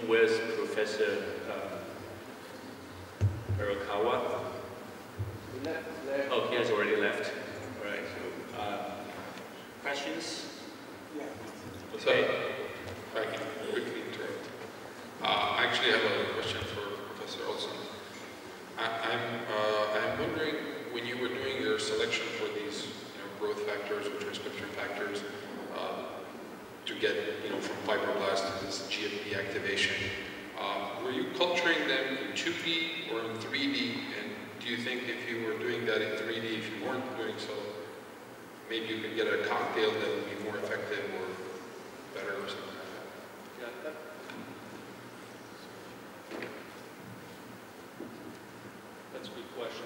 with Professor Arakawa. Oh, he has already left. All right. So, questions? Yeah. Okay. So, if I can quickly interrupt. I actually have a question for Professor Olson. I'm wondering, when you were doing your selection for these growth factors or transcription factors to get from fibroblast to this GFP activation, were you culturing them in 2D or in 3D? And do you think if you were doing that in 3D, if you weren't doing so, maybe you could get a cocktail that would be more effective or better or something like that? Yeah. That's a good question.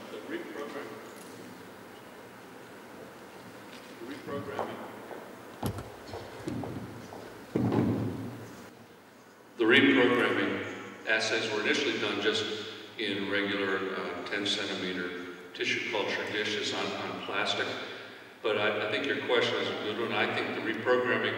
The reprogramming assays were initially done just in regular 10-centimeter tissue culture dishes on plastic. But I think your question is a good one. I think the reprogramming,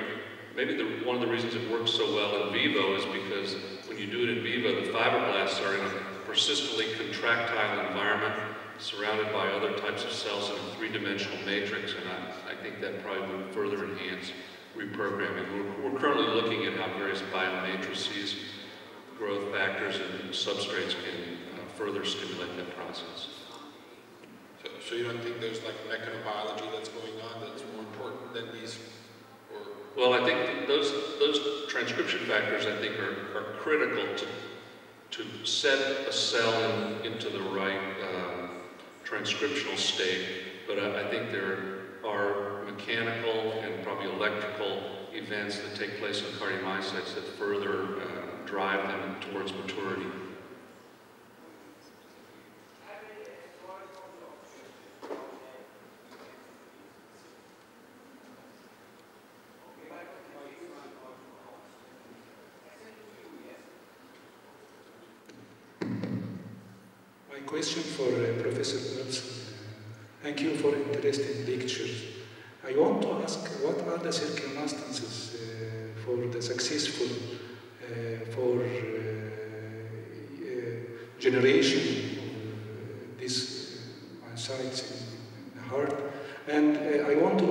maybe one of the reasons it works so well in vivo is because when you do it in vivo, the fibroblasts are in a persistently contractile environment surrounded by other types of cells in a three-dimensional matrix, and I think that probably would further enhance reprogramming. We're currently looking at how various biomatrices, growth factors, and substrates can further stimulate that process. So you don't think there's like mechanobiology that's going on that's more important than these? Or? Well, I think those transcription factors, I think, are critical to set a cell into the right transcriptional state. But I think there are mechanical and probably electrical events that take place in cardiomyocytes that further drive them towards maturity. Question for Professor Nelson. Thank you for interesting lectures. I want to ask, what are the circumstances for the successful generation of these myocytes in the heart? And I want to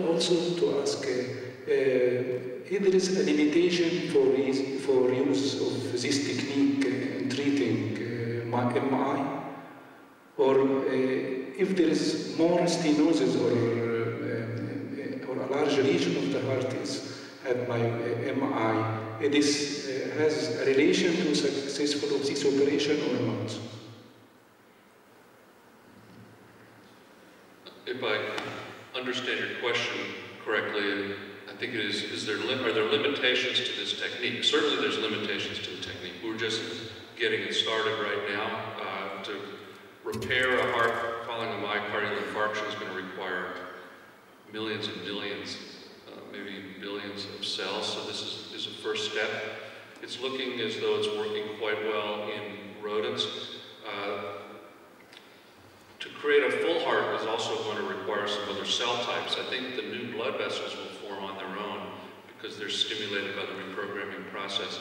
also to ask if there is a limitation for use of this technique in treating MI. Or if there is more stenosis or a large region of the heart is had by MI, this has a relation to successful of this operation or not? If I understand your question correctly, I think it is are there limitations to this technique? Certainly there's limitations to the technique. We're just getting it started right now. To repair a heart following a myocardial infarction is going to require millions and billions, maybe billions of cells. So this is a first step. It's looking as though it's working quite well in rodents. To create a full heart is also going to require some other cell types. I think the new blood vessels will form on their own because they're stimulated by the reprogramming process.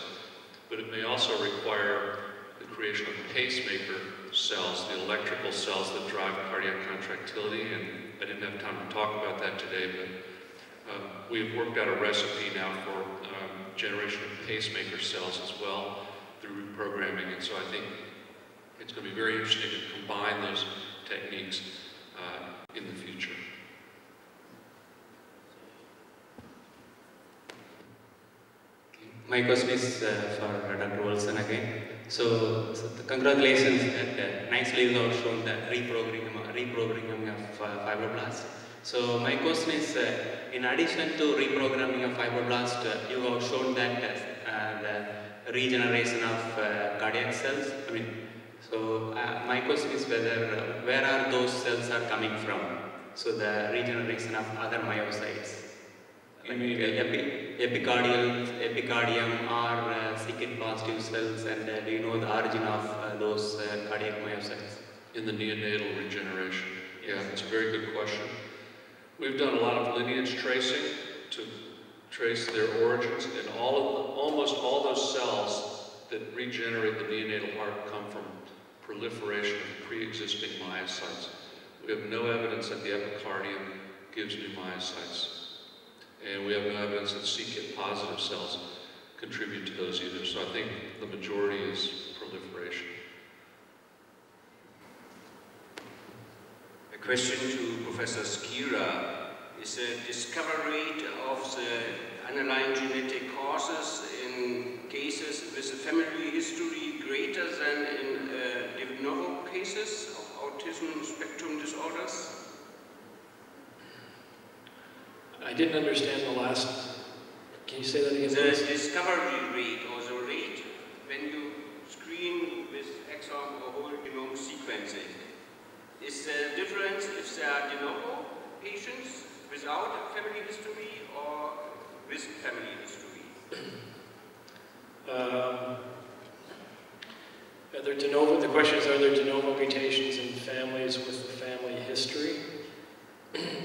But it may also require the creation of pacemaker cells, the electrical cells that drive cardiac contractility, and I didn't have time to talk about that today, but we've worked out a recipe now for generation of pacemaker cells as well through reprogramming, and so I think it's going to be very interesting to combine those techniques in the future. My question is for Dr. Wilson again. So congratulations, nicely you have shown the reprogramming of fibroblasts. So my question is, in addition to reprogramming of fibroblast, you have shown that the regeneration of cardiac cells. So my question is where are those cells are coming from? So the regeneration of other myocytes. Epicardium or second positive cells, and do you know the origin of those cardiac myocytes? In the neonatal regeneration. Yeah, that's a very good question. We've done a lot of lineage tracing to trace their origins, and almost all those cells that regenerate the neonatal heart come from proliferation of pre-existing myocytes. We have no evidence that the epicardium gives new myocytes. And we have no evidence that c-KIT positive cells contribute to those either. So I think the majority is proliferation. A question to Professor Skira. Is the discovery rate of the underlying genetic causes in cases with a family history greater than in de novo cases of autism spectrum disorders? I didn't understand the last. Can you say that again? The discovery rate, or the rate when you screen with exome or whole genome sequencing. Is there a difference if there are de novo patients without a family history or with family history? Are there de novo? The question is, are there de novo mutations in families with the family history?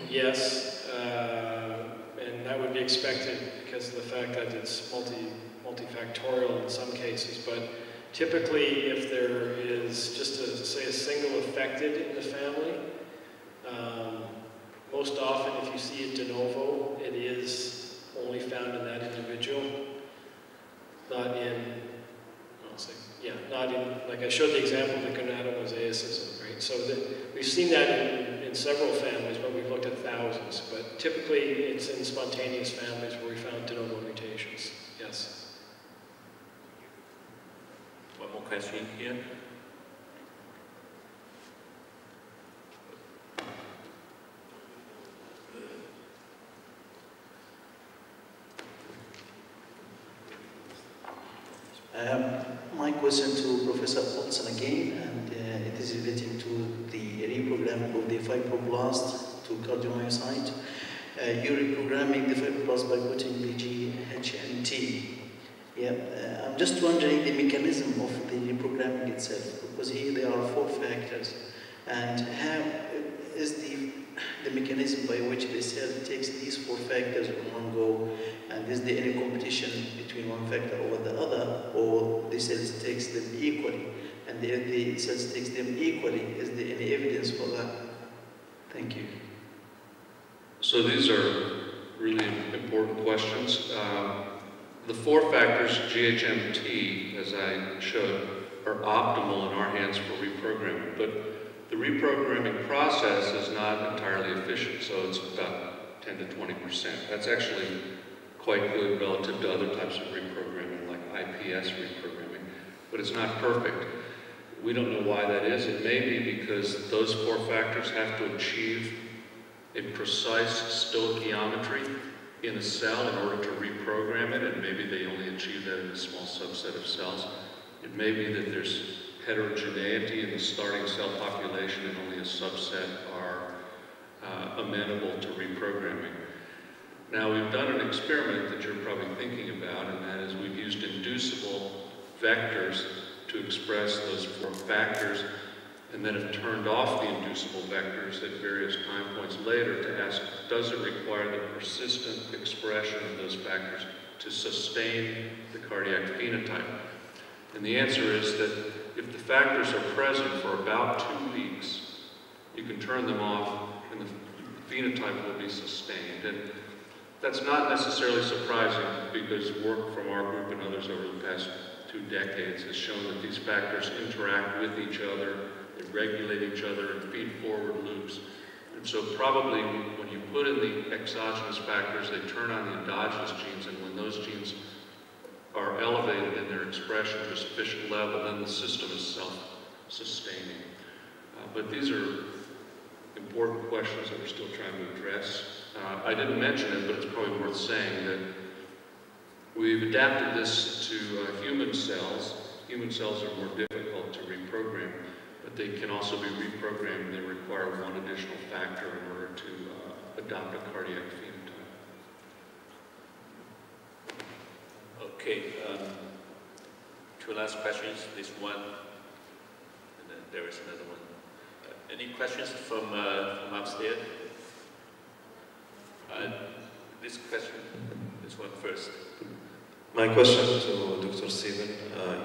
Yes, and that would be expected because of the fact that it's multifactorial in some cases. But typically, if there is just say a single affected in the family, most often if you see it de novo, it is only found in that individual, not in, not in, like I showed the example of the gonadomosaicism, right? So we've seen that in several families, but we've looked at thousands. But typically it's in spontaneous families where we found de novo mutations, yes. One more question here. My question to Professor Olsen again, and it is relating to the reprogramming of the fibroblast to cardiomyocyte. You're reprogramming the fibroblast by putting the GHMT. I'm just wondering the mechanism of the reprogramming itself, because here there are 4 factors, and how is the mechanism by which the cell takes these 4 factors in one go, and is there any competition between one factor over the other, or the cells takes them equally? And if the cells takes them equally, is there any evidence for that? Thank you. So these are really important questions. The 4 factors, GHMT, as I showed, are optimal in our hands for reprogramming, but the reprogramming process is not entirely efficient, so it's about 10 to 20%. That's actually quite good relative to other types of reprogramming, like IPS reprogramming, but it's not perfect. We don't know why that is. It may be because those 4 factors have to achieve a precise stoichiometry in a cell in order to reprogram it, and maybe they only achieve that in a small subset of cells. It may be that there's heterogeneity in the starting cell population and only a subset are amenable to reprogramming. Now, we've done an experiment that you're probably thinking about, and that is we've used inducible vectors to express those 4 factors, and then have turned off the inducible vectors at various time points later to ask, does it require the persistent expression of those factors to sustain the cardiac phenotype? And the answer is that if the factors are present for about 2 weeks, you can turn them off and the phenotype will be sustained. And that's not necessarily surprising because work from our group and others over the past 2 decades has shown that these factors interact with each other, they regulate each other and feed forward loops. And so probably when you put in the exogenous factors, they turn on the endogenous genes, and when those genes are elevated in their expression to a sufficient level, then the system is self-sustaining. But these are important questions that we're still trying to address. I didn't mention it, but it's probably worth saying that we've adapted this to human cells. Human cells are more difficult to reprogram, but they can also be reprogrammed. They require 1 additional factor in order to adopt a cardiac phenotype. Okay, 2 last questions, this one, and then there is another one. Any questions from upstairs? This question, this one first. My question to Dr. Stephen,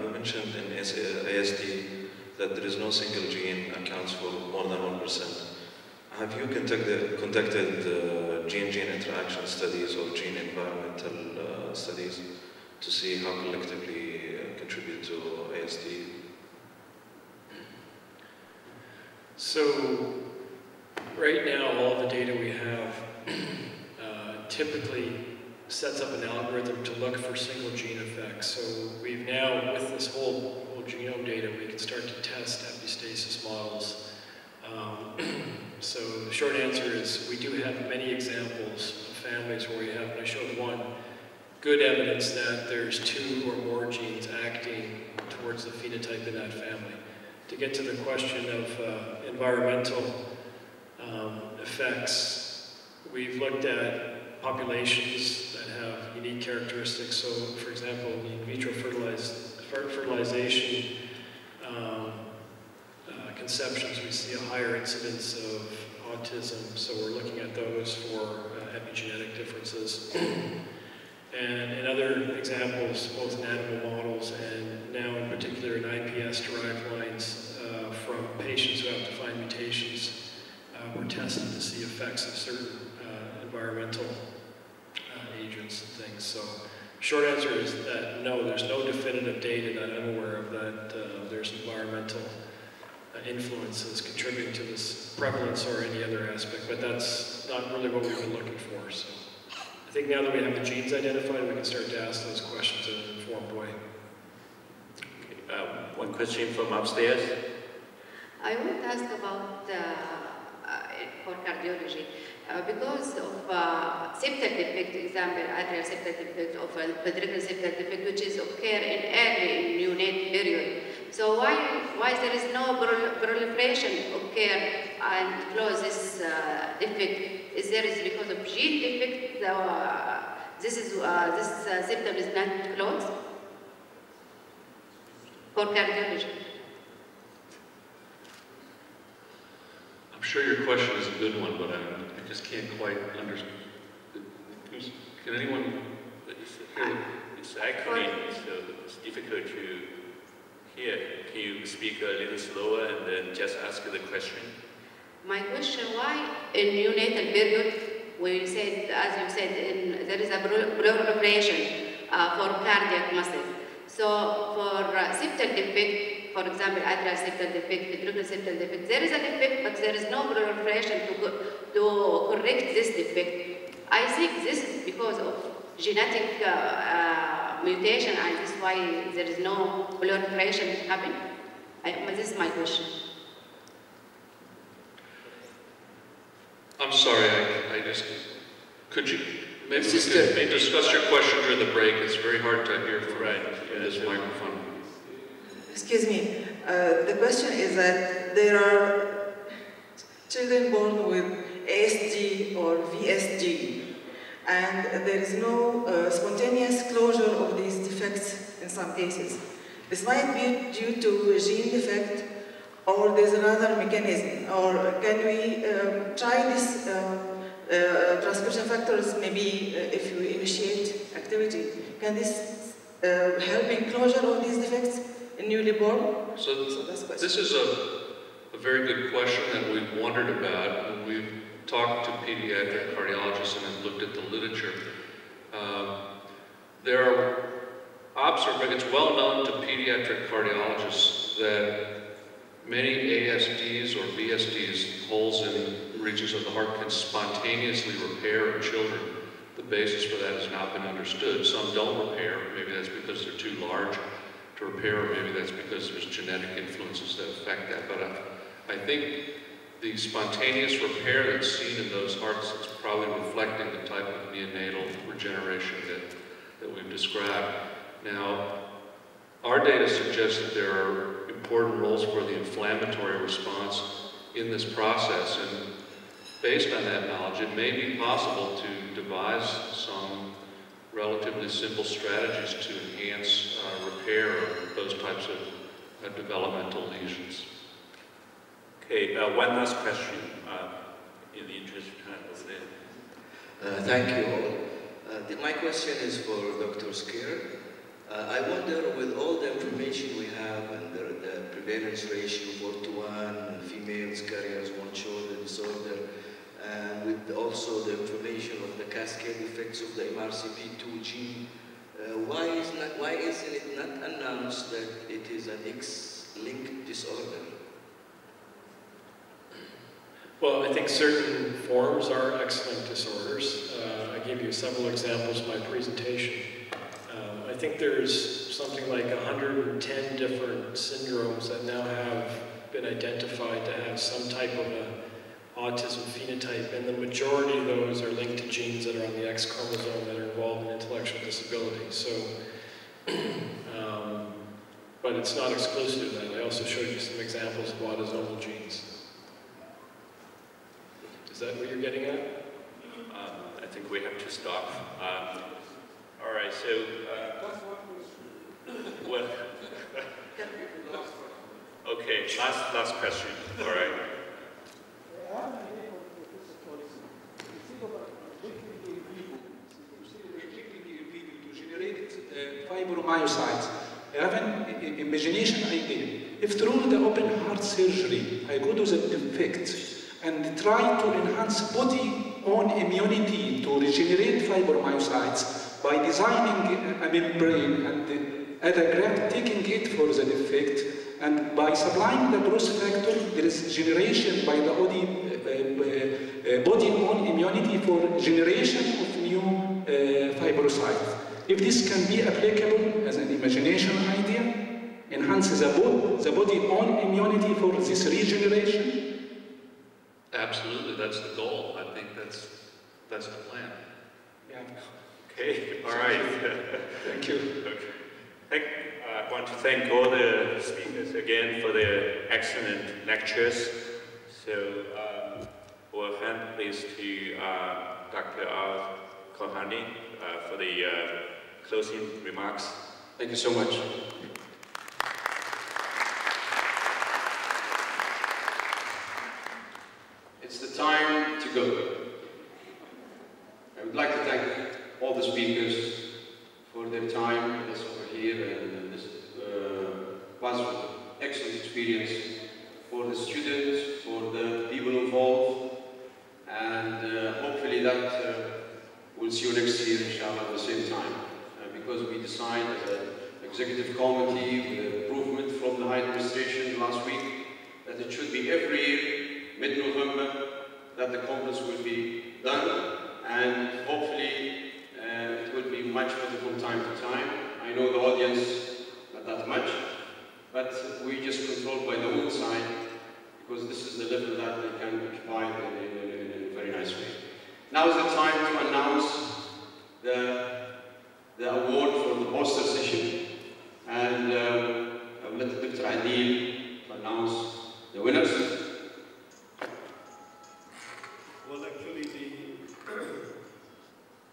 you mentioned in ASD that there is no single gene accounts for more than 1%. Have you conducted gene-gene interaction studies or gene environmental studies to see how collectively contribute to ASD? So right now, all of the data we have typically sets up an algorithm to look for single gene effects. So we've now, with this whole genome data, we can start to test epistasis models. So the short answer is we do have many examples of families where we have, and I showed one, good evidence that there's 2 or more genes acting towards the phenotype in that family. To get to the question of environmental effects, we've looked at populations that have unique characteristics. So, for example, in vitro fertilization conceptions, we see a higher incidence of autism. So we're looking at those for epigenetic differences. And in other examples, both in animal models and now in particular in iPS-derived lines from patients who have defined mutations, we're testing to see effects of certain environmental agents and things. So short answer is that no, there's no definitive data that I'm aware of that there's environmental influences contributing to this prevalence or any other aspect, but that's not really what we've been looking for. So I think now that we have the genes identified, we can start to ask those questions in an informed way. Okay, one question from upstairs. I want to ask about, for cardiology, because of septal defect, example, atrial septal defect of ventricular septal defect, which is occur in early in neonate period. So why there is no proliferation occur and close this defect? Is there is because of gene defect? This septum is not closed for cardiology. I'm sure your question is a good one, but I just can't quite understand. Can anyone hear? It's actually it's difficult to hear. Can you speak a little slower and then just ask the question? My question: why in neonatal period, we said, as you said, there is a proliferation for cardiac muscle. So for septal defect, for example, atrial septal defect, ventricular septal defect, there is a defect, but there is no proliferation to correct this defect. I think this is because of genetic mutation, and this is why there is no proliferation happening. This is my question. I'm sorry, I just, could you, maybe we could discuss your question during the break. It's very hard to hear from this microphone. Excuse me, the question is that there are children born with ASD or VSD, and there is no spontaneous closure of these defects in some cases. This might be due to a gene defect, or there's another mechanism, or can we try this transcription factors, maybe if we initiate activity, can this help in closure of these defects in newly born? So this is a very good question that we've wondered about, and we've talked to pediatric cardiologists and have looked at the literature. There are it's well known to pediatric cardiologists that many ASDs or VSDs, holes in regions of the heart, can spontaneously repair in children. The basis for that has not been understood. Some don't repair. Maybe that's because they're too large to repair, or maybe that's because there's genetic influences that affect that. But I think the spontaneous repair that's seen in those hearts is probably reflecting the type of neonatal regeneration that we've described. Now, our data suggests that there are important roles for the inflammatory response in this process, and based on that knowledge, it may be possible to devise some relatively simple strategies to enhance repair of those types of developmental lesions. Okay, one last question in the interest of time. Was there? Thank you all. My question is for Dr. Skier. I wonder, with all the information we have and the prevalence ratio 4:1, females, carriers, one shoulder disorder, and with also the information of the cascade effects of the MRCP2 gene, why isn't it not announced that it is an X-linked disorder? Well, I think certain forms are X-linked disorders. I gave you several examples in my presentation. I think there's something like 110 different syndromes that now have been identified to have some type of a autism phenotype, and the majority of those are linked to genes that are on the X chromosome that are involved in intellectual disability. So, but it's not exclusive to that. I also showed you some examples of autosomal genes. Is that what you're getting at? I think we have to stop. All right, so, well, okay, last question, all right. Fibromyocytes. I have an imagination idea. If through the open heart surgery I go to the defect and try to enhance body own immunity to regenerate fibromyocytes by designing a membrane and add a graft, taking it for the defect, and by supplying the growth factor, there is generation by the body own immunity for generation of new fibrocytes. If this can be applicable as an imagination idea, enhances the body own immunity for this regeneration. Absolutely, that's the goal. I think that's the plan. Yeah. Okay, all right. Thank you. Okay. I want to thank all the speakers again for their excellent lectures. So, we'll hand this to Dr. Al-Kohani for the closing remarks. Thank you so much. It's the time to go. I would like to thank all the speakers for their time with us over here, and this was an excellent experience for the students, for the people involved, and hopefully that we'll see you next year, inshallah, at the same time. Because we decided as an executive committee with improvement from the high administration last week that it should be every year, mid-November, that the conference will be done, and hopefully it will be much better from time to time. I know the audience not that much, but we just controlled by the moon side, because this is the level that they can occupy in a very nice way. Now is the time to announce the award for the poster session, and I will let Dr. Adil to announce the winners. Well, actually,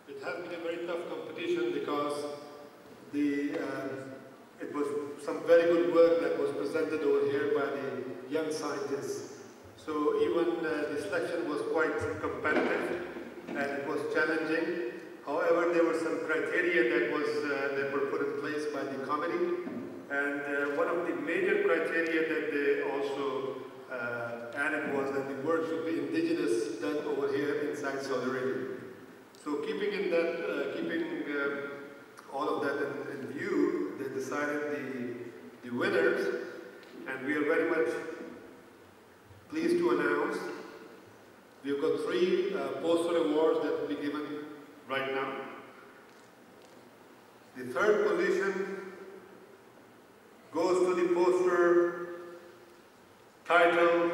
it has been a very tough competition because it was some very good work that was presented over here by the young scientists. So even the selection was quite competitive and it was challenging. However, there were some criteria that were put in place by the committee, and one of the major criteria that they also added was that the work should be indigenous, done over here inside Saudi Arabia. So keeping all of that in view, they decided the winners, and we are very much pleased to announce we've got 3 poster awards that will be given right now. The 3rd position goes to the poster titled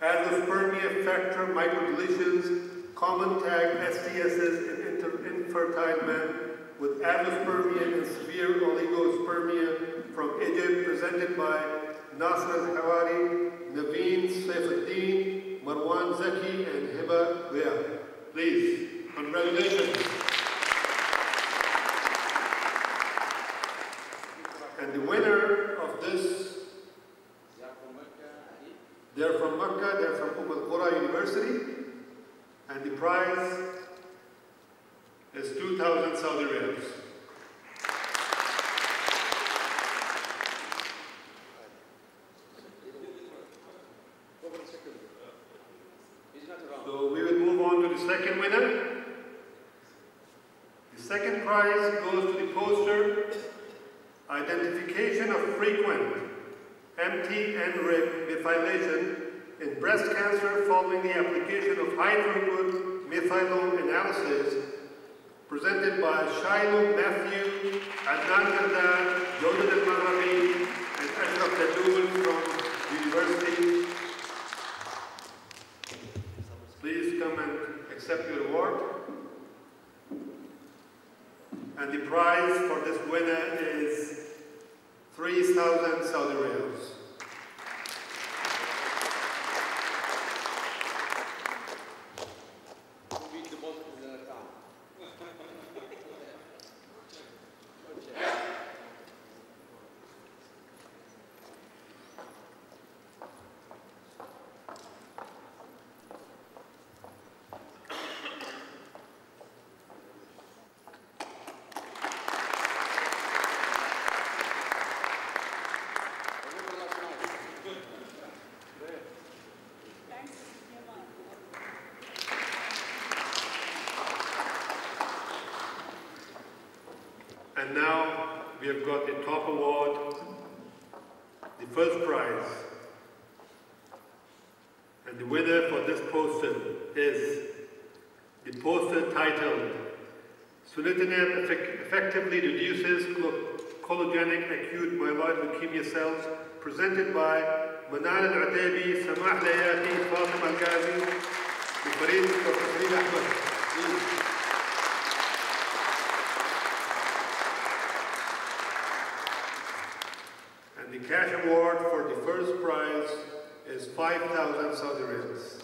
Azoospermia Factor Microdeletions, Common Tag STSs in Infertile Men with Azoospermia and Severe Oligospermia from Egypt, presented by Nasser al-Hawari, Naveen Saifuddin, Marwan Zaki, and Hiba Ria. Please. Congratulations. And the winner of this, they're from Makkah, they're from Al-Qura University, and the prize is 2,000 Saudi riyals. second winner. The second prize goes to the poster Identification of Frequent MT-NRIG Methylation in Breast Cancer Following the Application of High-Throughput Methylome Analysis, presented by Shiloh Matthew, Adnan Kardar, Jodad Al-Marabi, and Ashraf Tadoul from University. Please come and accept your award. And the prize for this winner is 3,000 Saudi riyals. And now we have got the top award, the first prize. And the winner for this poster is the poster titled Sunitinib Effectively Reduces Collagenic Acute Myeloid Leukemia Cells, presented by Manan Al-Atabi, Samah Layati, Fatima Al-Ghazi, and Farid Ahmed. The cash award for the first prize is 5,000 Saudi riyals.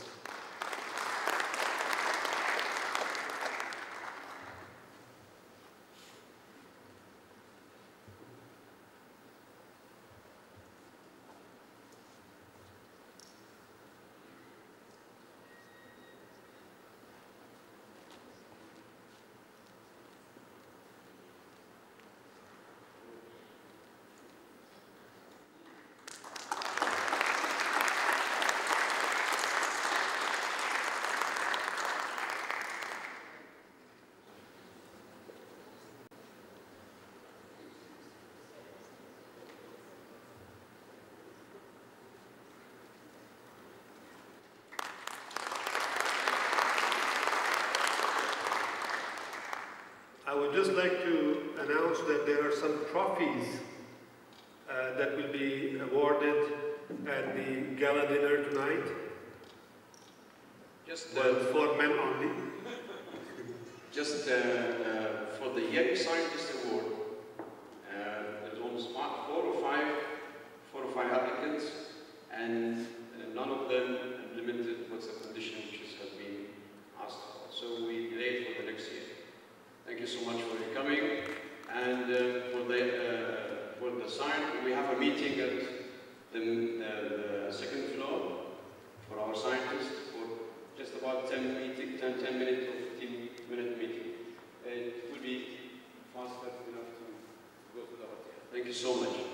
I would just like to announce that there are some trophies that will be awarded at the gala dinner tonight. Just for men only. Just for the Young Scientist Award, there's almost four or five applicants, and none of them implemented what's the condition which has been asked for. So we delayed for the next year. Thank you so much for your coming. And for the sign, we have a meeting at the second floor for our scientists for just about 10 minute or 15-minute meeting. It will be faster enough to go to the hotel. Thank you so much.